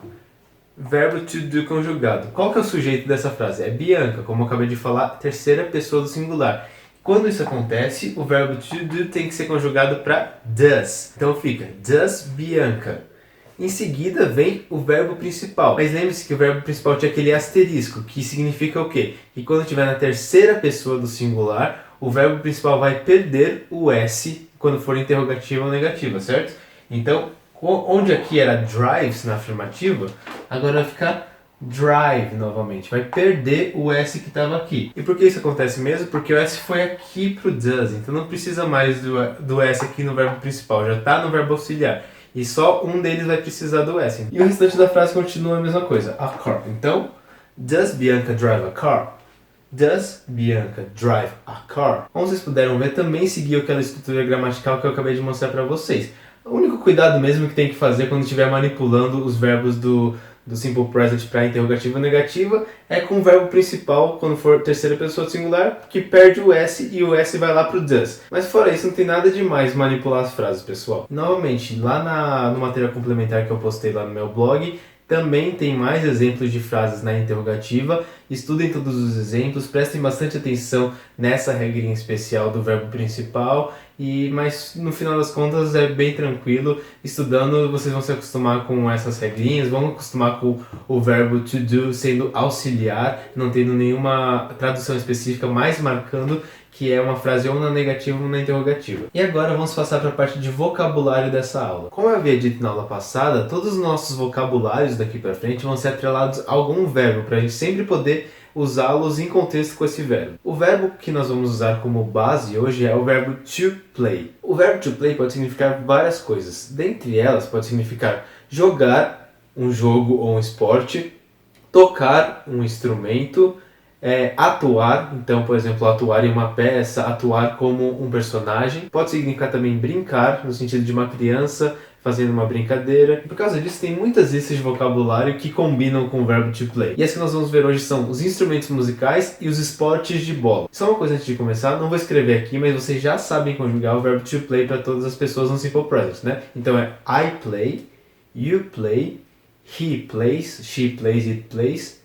Speaker 1: verbo to do conjugado. Qual que é o sujeito dessa frase? É Bianca, como eu acabei de falar, terceira pessoa do singular. Quando isso acontece, o verbo to do tem que ser conjugado para does. Então fica, does Bianca. Em seguida vem o verbo principal. Mas lembre-se que o verbo principal tinha aquele asterisco, que significa o quê? Que quando estiver na terceira pessoa do singular, o verbo principal vai perder o S quando for interrogativa ou negativa, certo? Então, onde aqui era drives na afirmativa, agora vai ficar drive novamente. Vai perder o S que estava aqui. E por que isso acontece mesmo? Porque o S foi aqui pro does, então não precisa mais do S aqui no verbo principal, já está no verbo auxiliar. E só um deles vai precisar do S. E o restante da frase continua a mesma coisa. A car. Então, does Bianca drive a car? Does Bianca drive a car? Como vocês puderam ver, também seguiu aquela estrutura gramatical que eu acabei de mostrar para vocês. O único cuidado mesmo que tem que fazer quando estiver manipulando os verbos do simple present para interrogativa ou negativa é com o verbo principal, quando for terceira pessoa singular, que perde o S e o S vai lá pro does. Mas fora isso, não tem nada demais manipular as frases, pessoal. Novamente, lá no material complementar que eu postei lá no meu blog, também tem mais exemplos de frases na interrogativa. Estudem todos os exemplos, prestem bastante atenção nessa regrinha especial do verbo principal, mas no final das contas é bem tranquilo. Estudando vocês vão se acostumar com essas regrinhas, vão acostumar com o verbo to do sendo auxiliar, não tendo nenhuma tradução específica, mais marcando que é uma frase ou na negativa ou na interrogativa. E agora vamos passar para a parte de vocabulário dessa aula. Como eu havia dito na aula passada, todos os nossos vocabulários daqui para frente vão ser atrelados a algum verbo, para a gente sempre poder usá-los em contexto com esse verbo. O verbo que nós vamos usar como base hoje é o verbo to play. O verbo to play pode significar várias coisas. Dentre elas, pode significar jogar um jogo ou um esporte, tocar um instrumento, atuar, então, por exemplo, atuar em uma peça, atuar como um personagem. Pode significar também brincar, no sentido de uma criança fazendo uma brincadeira. Por causa disso, tem muitas listas de vocabulário que combinam com o verbo to play. E as que nós vamos ver hoje são os instrumentos musicais e os esportes de bola. Só uma coisa antes de começar, não vou escrever aqui, mas vocês já sabem conjugar o verbo to play para todas as pessoas no simple present, né? Então é I play, you play, he plays, she plays, it plays,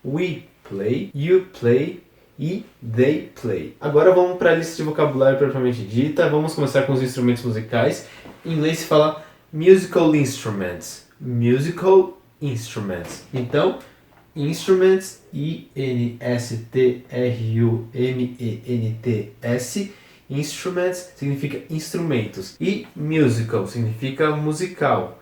Speaker 1: we play, you play e they play. Agora vamos para a lista de vocabulário propriamente dita. Vamos começar com os instrumentos musicais. Em inglês se fala musical instruments. Musical instruments. Então, instruments, I-N-S-T-R-U-M-E-N-T-S. Instruments significa instrumentos. E musical significa musical.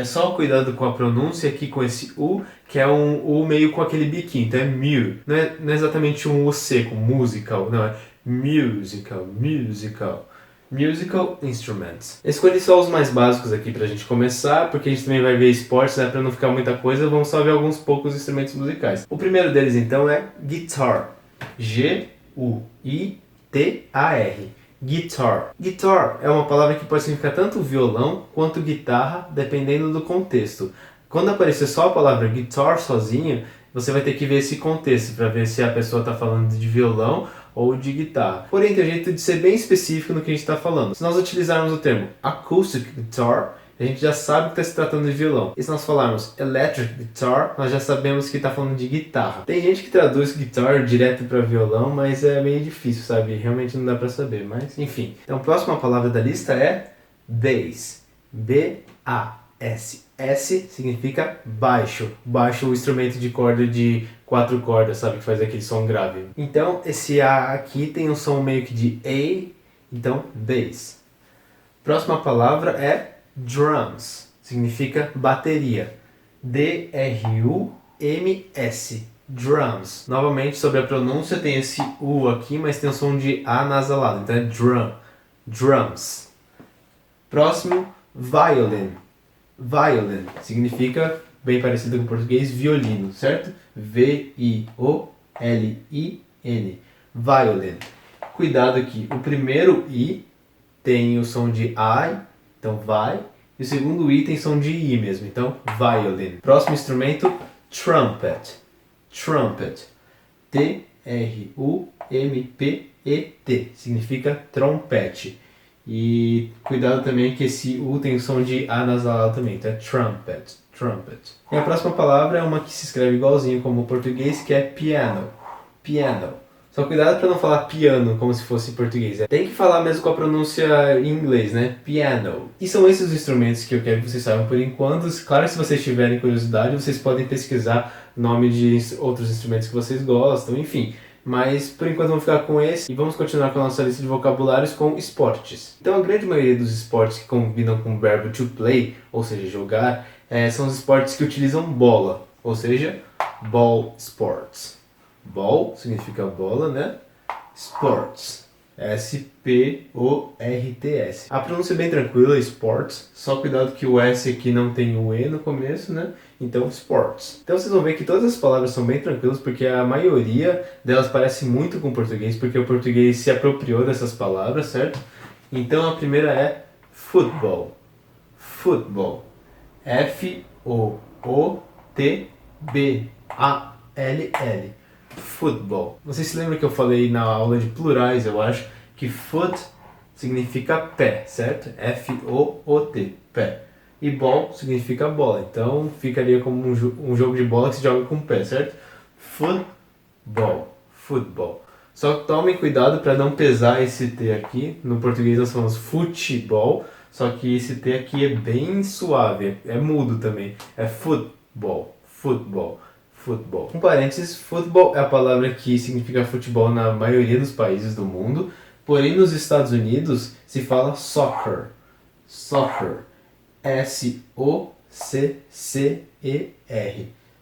Speaker 1: Só cuidado com a pronúncia aqui com esse U, que é um U meio com aquele biquinho, então é mu. Não é exatamente um U seco, musical, não, é musical, musical. Musical instruments. Escolhi só os mais básicos aqui pra gente começar, porque a gente também vai ver esportes, né? Pra não ficar muita coisa, vamos só ver alguns poucos instrumentos musicais. O primeiro deles então é guitar. G-U-I-T-A-R. Guitar. Guitar é uma palavra que pode significar tanto violão quanto guitarra, dependendo do contexto. Quando aparecer só a palavra guitar sozinha, você vai ter que ver esse contexto para ver se a pessoa está falando de violão ou de guitarra. Porém, tem um jeito de ser bem específico no que a gente está falando. Se nós utilizarmos o termo acoustic guitar, a gente já sabe que está se tratando de violão. E se nós falarmos electric guitar, nós já sabemos que está falando de guitarra. Tem gente que traduz guitar direto para violão, mas é meio difícil, sabe? Realmente não dá para saber, mas enfim. Então a próxima palavra da lista é bass. B-A. S. S significa baixo. Baixo, o instrumento de corda de 4 cordas, sabe? Que faz aquele som grave. Então, esse A aqui tem um som meio que de A, então bass. Próxima palavra é drums. Significa bateria. D-R-U-M-S. Drums. Novamente, sobre a pronúncia, tem esse U aqui, mas tem o som de A nasalado. Então é drum. Drums. Próximo, violin. Violin significa, bem parecido com o português, violino, certo? V-I-O-L-I-N. Violin. Cuidado aqui, o primeiro I tem o som de I, então vai. E o segundo I tem som de I mesmo, então violin. Próximo instrumento, trumpet. Trumpet. T-R-U-M-P-E-T. Significa trompete. E cuidado também que esse U tem o som de A nasalado também, então é trumpet. Trumpet. E a próxima palavra é uma que se escreve igualzinho como o português, que é piano. Piano. Só cuidado para não falar piano como se fosse em português. Tem que falar mesmo com a pronúncia em inglês, né? Piano. E são esses os instrumentos que eu quero que vocês saibam por enquanto. Claro, se vocês tiverem curiosidade, vocês podem pesquisar nome de outros instrumentos que vocês gostam, enfim. Mas por enquanto vamos ficar com esse e vamos continuar com a nossa lista de vocabulários com esportes. Então a grande maioria dos esportes que combinam com o verbo to play, ou seja, jogar, são os esportes que utilizam bola, ou seja, ball sports. Ball significa bola, né? Sports. S-P-O-R-T-S. A pronúncia é bem tranquila, sports. Só cuidado que o S aqui não tem o E no começo, né? Então, sports. Então vocês vão ver que todas as palavras são bem tranquilas, porque a maioria delas parece muito com o português, porque o português se apropriou dessas palavras, certo? Então a primeira é football. Football. F-O-O-T-B-A-L-L. Football. Vocês se lembram que eu falei na aula de plurais, eu acho, que foot significa pé, certo? F-O-O-T, pé. E ball significa bola, então ficaria como um jogo de bola que se joga com o pé, certo? Football. Football. Só tomem cuidado para não pesar esse T aqui. No português nós falamos futebol, só que esse T aqui é bem suave, é mudo também. É football. Football. Futebol. Um parênteses, futebol é a palavra que significa futebol na maioria dos países do mundo, porém nos Estados Unidos se fala soccer. Soccer. S-O-C-C-E-R.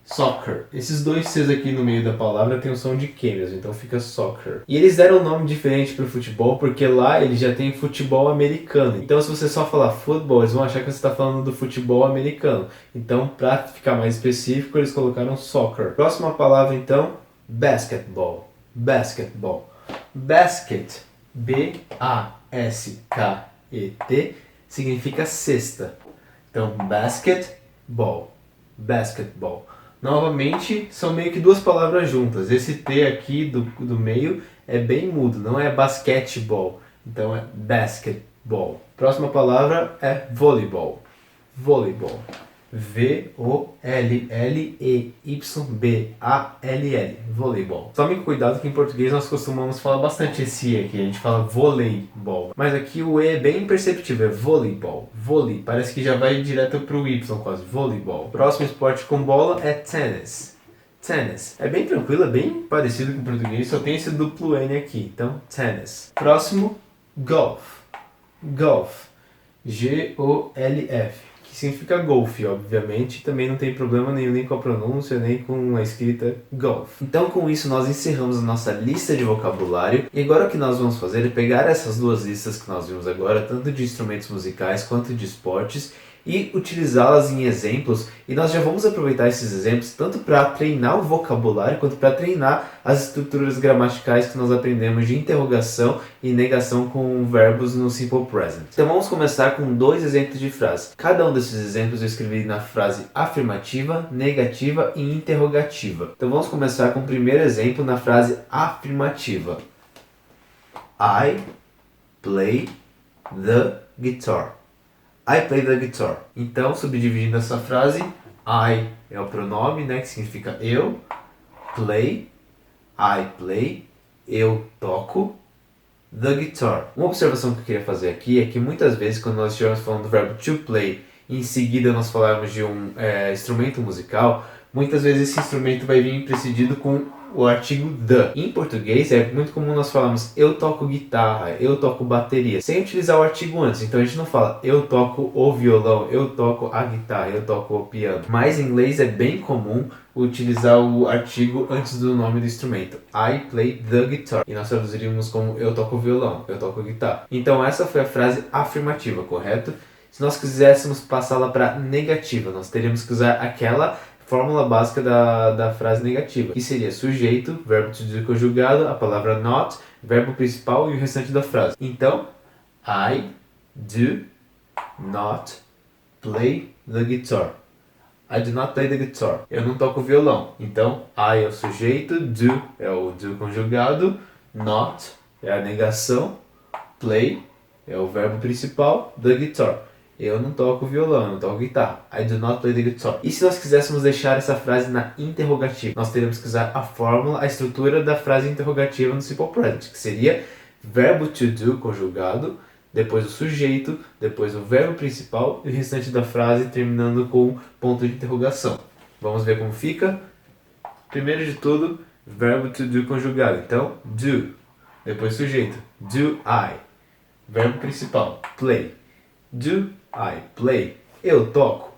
Speaker 1: Soccer. Esses dois Cs aqui no meio da palavra tem o som de Q mesmo, então fica soccer. E eles deram um nome diferente para o futebol porque lá eles já tem futebol americano. Então se você só falar futebol, eles vão achar que você está falando do futebol americano. Então para ficar mais específico, eles colocaram soccer. Próxima palavra então, basketball. Basketball. Basket. B-A-S-K-E-T significa cesta. Então basketball. Basketball. Novamente, são meio que duas palavras juntas. Esse T aqui do meio é bem mudo, não é basquetebol. Então é basketball. Próxima palavra é voleibol. Voleibol. V-O-L-L-E-Y-B-A-L-L. Voleibol. Tomem cuidado que em português nós costumamos falar bastante esse E aqui. A gente fala voleibol. Mas aqui o E é bem imperceptível. É voleibol. Vôlei. Parece que já vai direto pro Y quase. Voleibol. Próximo esporte com bola é tennis. Tennis. É bem tranquilo, é bem parecido com o português. Só tem esse duplo N aqui. Então, tennis. Próximo, golf. Golf. G-O-L-F. Que significa golfe, obviamente, também não tem problema nenhum nem com a pronúncia, nem com a escrita golf. Então com isso nós encerramos a nossa lista de vocabulário, e agora o que nós vamos fazer é pegar essas duas listas que nós vimos agora, tanto de instrumentos musicais quanto de esportes, e utilizá-las em exemplos, e nós já vamos aproveitar esses exemplos tanto para treinar o vocabulário quanto para treinar as estruturas gramaticais que nós aprendemos de interrogação e negação com verbos no simple present. Então vamos começar com dois exemplos de frase. Cada um desses exemplos eu escrevi na frase afirmativa, negativa e interrogativa. Então vamos começar com o primeiro exemplo na frase afirmativa. I play the guitar. I play the guitar. Então, subdividindo essa frase, I é o pronome, né, que significa eu. Play, I play, eu toco the guitar. Uma observação que eu queria fazer aqui é que muitas vezes quando nós estivermos falando do verbo to play e em seguida nós falarmos de um instrumento musical, muitas vezes esse instrumento vai vir precedido com o artigo the. Em português é muito comum nós falarmos eu toco guitarra, eu toco bateria, sem utilizar o artigo antes. Então a gente não fala eu toco o violão, eu toco a guitarra, eu toco o piano. Mas em inglês é bem comum utilizar o artigo antes do nome do instrumento. I play the guitar. E nós traduziríamos como eu toco violão, eu toco guitarra. Então essa foi a frase afirmativa, correto? Se nós quiséssemos passá-la para negativa, nós teríamos que usar aquela fórmula básica da frase negativa, que seria sujeito, verbo to do conjugado, a palavra not, verbo principal e o restante da frase. Então, I do not play the guitar. I do not play the guitar. Eu não toco violão. Então, I é o sujeito, do é o do conjugado, not é a negação, play é o verbo principal, the guitar. Eu não toco violão, eu não toco guitarra. I do not play the guitar. E se nós quiséssemos deixar essa frase na interrogativa? Nós teríamos que usar a fórmula, a estrutura da frase interrogativa no simple present, que seria verbo to do conjugado, depois o sujeito, depois o verbo principal e o restante da frase terminando com ponto de interrogação. Vamos ver como fica? Primeiro de tudo, verbo to do conjugado. Então, do. Depois sujeito, do I. Verbo principal, play. Do I play? Eu toco.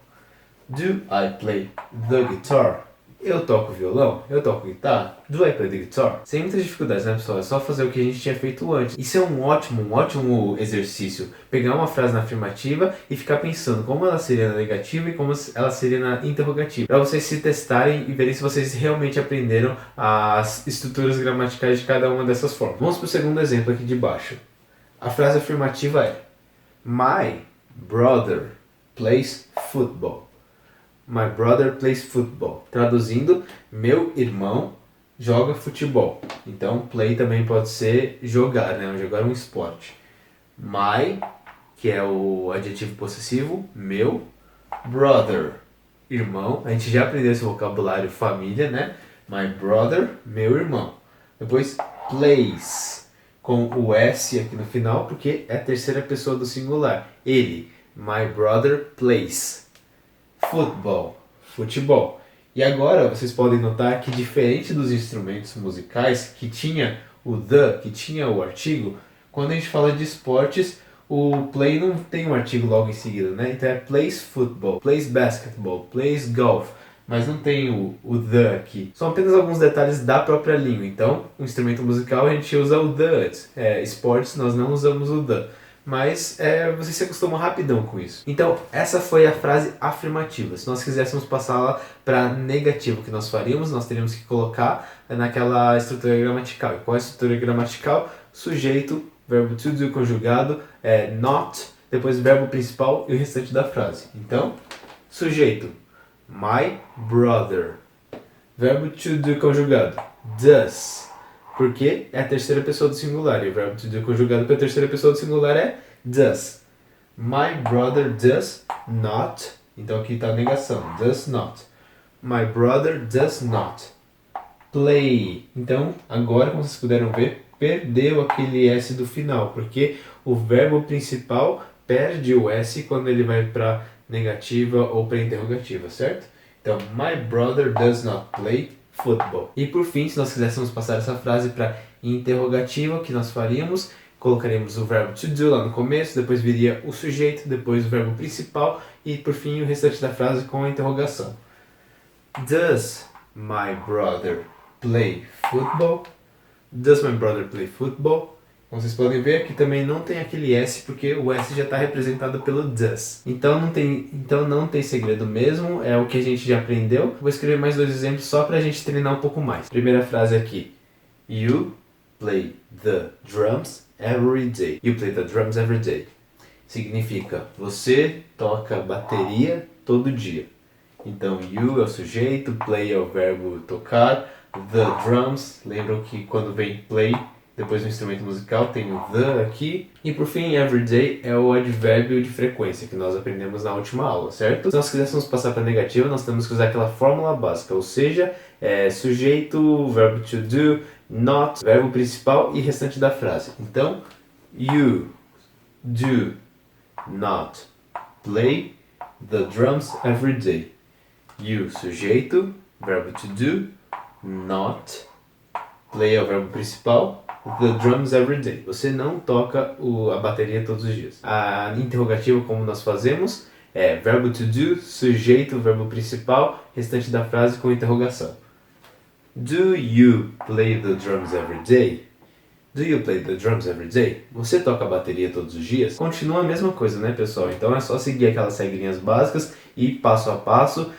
Speaker 1: Do I play the guitar? Eu toco violão? Eu toco guitarra? Do I play the guitar? Sem muitas dificuldades, né, pessoal? É só fazer o que a gente tinha feito antes. Isso é um ótimo exercício. Pegar uma frase na afirmativa e ficar pensando como ela seria na negativa e como ela seria na interrogativa. Para vocês se testarem e verem se vocês realmente aprenderam as estruturas gramaticais de cada uma dessas formas. Vamos para o segundo exemplo aqui de baixo. A frase afirmativa é My brother plays football. My brother plays football. Traduzindo, meu irmão joga futebol. Então, play também pode ser jogar, né? Jogar um esporte. My, que é o adjetivo possessivo, meu. Brother, irmão. A gente já aprendeu esse vocabulário família, né? My brother, meu irmão. Depois, plays, com o S aqui no final, porque é a terceira pessoa do singular. Ele, my brother plays football, futebol. E agora vocês podem notar que diferente dos instrumentos musicais que tinha o the, que tinha o artigo, quando a gente fala de esportes, o play não tem um artigo logo em seguida, né? Então é plays football, plays basketball, plays golf. Mas não tem o the aqui. São apenas alguns detalhes da própria língua. Então, o instrumento musical a gente usa o the antes. Esportes nós não usamos o the. Mas você se acostuma rapidão com isso. Então, essa foi a frase afirmativa. Se nós quiséssemos passá-la para negativa, o que nós faríamos? Nós teríamos que colocar naquela estrutura gramatical. E qual é a estrutura gramatical? Sujeito, verbo to do conjugado, not, depois verbo principal e o restante da frase. Então, sujeito, my brother. Verbo to do conjugado, does. Porque é a terceira pessoa do singular. E o verbo to do conjugado para a terceira pessoa do singular é does. My brother does not. Então aqui está a negação. Does not. My brother does not play. Então, agora, como vocês puderam ver, perdeu aquele S do final. Porque o verbo principal perde o S quando ele vai para negativa ou para interrogativa, certo? Então, my brother does not play football. E por fim, se nós quiséssemos passar essa frase para interrogativa, o que nós faríamos? Colocaríamos o verbo to do lá no começo, depois viria o sujeito, depois o verbo principal e por fim o restante da frase com a interrogação. Does my brother play football? Does my brother play football? Como vocês podem ver, aqui também não tem aquele S, porque o S já está representado pelo does. Então não tem segredo mesmo, é o que a gente já aprendeu. Vou escrever mais dois exemplos só para a gente treinar um pouco mais. Primeira frase aqui. You play the drums every day. You play the drums every day. Significa, você toca bateria todo dia. Então, you é o sujeito, play é o verbo tocar, the drums, lembram que quando vem play, depois do instrumento musical tem o the aqui. E por fim, everyday é o advérbio de frequência que nós aprendemos na última aula, certo? Se nós quiséssemos passar para negativa, nós temos que usar aquela fórmula básica, ou seja, sujeito, verbo to do, not, verbo principal e restante da frase. Então, you do not play the drums every day. You, sujeito, verbo to do, not, play é o verbo principal, the drums every day. Você não toca a bateria todos os dias. A interrogativa, como nós fazemos, é verbo to do, sujeito, verbo principal, restante da frase com interrogação. Do you play the drums every day? Do you play the drums every day? Você toca a bateria todos os dias? Continua a mesma coisa, né, pessoal? Então é só seguir aquelas regrinhas básicas e passo a passo,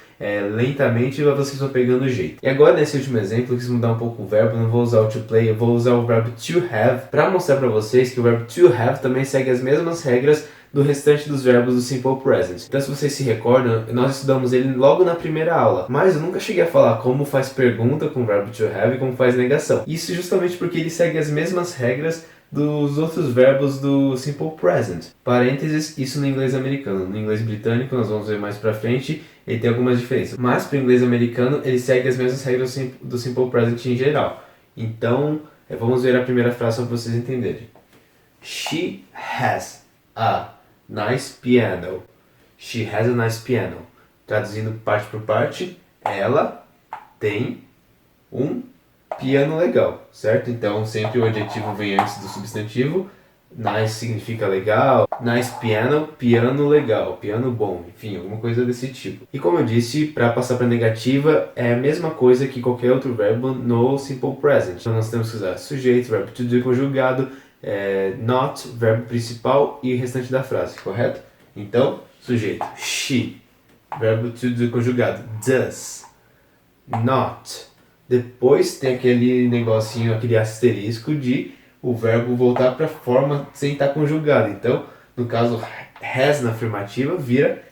Speaker 1: lentamente vocês vão pegando o jeito. E agora nesse último exemplo, eu quis mudar um pouco o verbo, não vou usar o to play, eu vou usar o verbo to have, para mostrar para vocês que o verbo to have também segue as mesmas regras do restante dos verbos do Simple Present. Então, se vocês se recordam, nós estudamos ele logo na primeira aula, mas eu nunca cheguei a falar como faz pergunta com o verbo to have e como faz negação. Isso justamente porque ele segue as mesmas regras dos outros verbos do Simple Present. Parênteses, isso no inglês americano. No inglês britânico, nós vamos ver mais pra frente, ele tem algumas diferenças. Mas para o inglês americano, ele segue as mesmas regras do Simple Present em geral. Então, vamos ver a primeira frase para vocês entenderem. She has a nice piano. She has a nice piano. Traduzindo parte por parte, ela tem um piano legal, certo? Então sempre o adjetivo vem antes do substantivo. Nice significa legal, nice piano, piano legal, piano bom, enfim, alguma coisa desse tipo. E como eu disse, para passar para negativa é a mesma coisa que qualquer outro verbo no Simple Present. Então nós temos que usar sujeito, verbo to do conjugado, not, verbo principal e o restante da frase, correto? Então, sujeito, she, verbo to do conjugado, does, not. Depois tem aquele negocinho, aquele asterisco de o verbo voltar para a forma sem estar conjugado. Então, no caso, has na afirmativa vira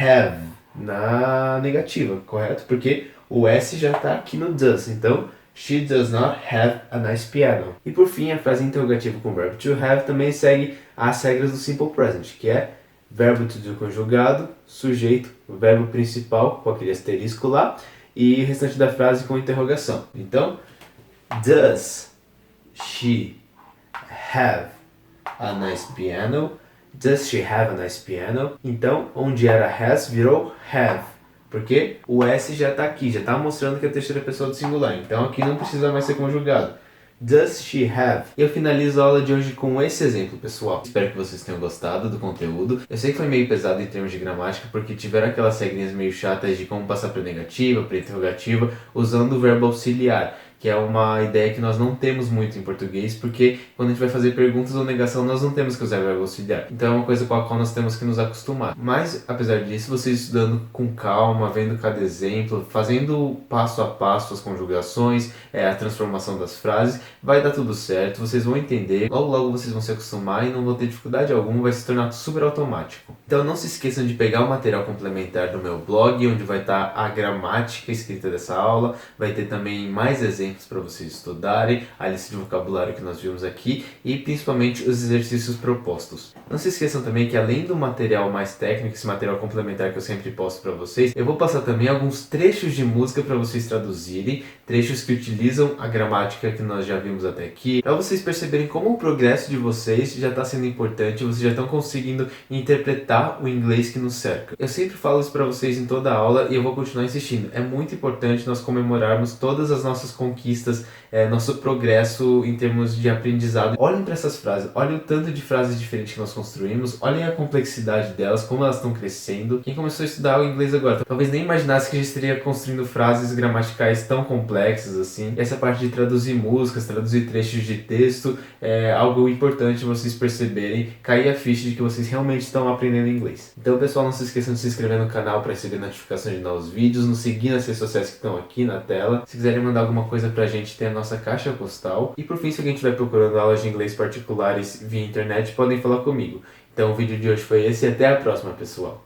Speaker 1: have na negativa, correto? Porque o S já está aqui no does. Então, she does not have a nice piano. E por fim, a frase interrogativa com o verbo to have também segue as regras do Simple Present, que é verbo to do conjugado, sujeito, verbo principal com aquele asterisco lá, e o restante da frase com interrogação. Então, does she have a nice piano? Does she have a nice piano? Então, onde era has virou have, porque o S já está aqui, já está mostrando que é a terceira pessoa do singular. Então, aqui não precisa mais ser conjugado. Does she have? Eu finalizo a aula de hoje com esse exemplo, pessoal. Espero que vocês tenham gostado do conteúdo. Eu sei que foi meio pesado em termos de gramática, porque tiveram aquelas regrinhas meio chatas de como passar para negativa, para interrogativa, usando o verbo auxiliar, que é uma ideia que nós não temos muito em português, porque quando a gente vai fazer perguntas ou negação, nós não temos que usar o verbo auxiliar. Então é uma coisa com a qual nós temos que nos acostumar. Mas, apesar disso, vocês estudando com calma, vendo cada exemplo, fazendo passo a passo as conjugações, a transformação das frases, vai dar tudo certo, vocês vão entender, logo logo vocês vão se acostumar e não vão ter dificuldade alguma, vai se tornar super automático. Então não se esqueçam de pegar o material complementar do meu blog, onde vai estar a gramática escrita dessa aula, vai ter também mais exemplos para vocês estudarem, a lista de vocabulário que nós vimos aqui e principalmente os exercícios propostos. Não se esqueçam também que além do material mais técnico, esse material complementar que eu sempre posto para vocês, eu vou passar também alguns trechos de música para vocês traduzirem, trechos que utilizam a gramática que nós já vimos até aqui, para vocês perceberem como o progresso de vocês já está sendo importante, vocês já estão conseguindo interpretar o inglês que nos cerca. Eu sempre falo isso para vocês em toda a aula e eu vou continuar insistindo. É muito importante nós comemorarmos todas as nossas conquistas, nosso progresso em termos de aprendizado. Olhem para essas frases, olhem o tanto de frases diferentes que nós construímos, olhem a complexidade delas, como elas estão crescendo. Quem começou a estudar o inglês agora talvez nem imaginasse que a gente estaria construindo frases gramaticais tão complexas assim. E essa parte de traduzir músicas, traduzir trechos de texto é algo importante vocês perceberem, cair a ficha de que vocês realmente estão aprendendo inglês. Então, pessoal, não se esqueçam de se inscrever no canal para receber notificação de novos vídeos, nos seguir nas redes sociais que estão aqui na tela. Se quiserem mandar alguma coisa pra gente, tem a nossa caixa postal. E por fim, se alguém estiver procurando aulas de inglês particulares via internet, podem falar comigo. Então o vídeo de hoje foi esse e até a próxima, pessoal.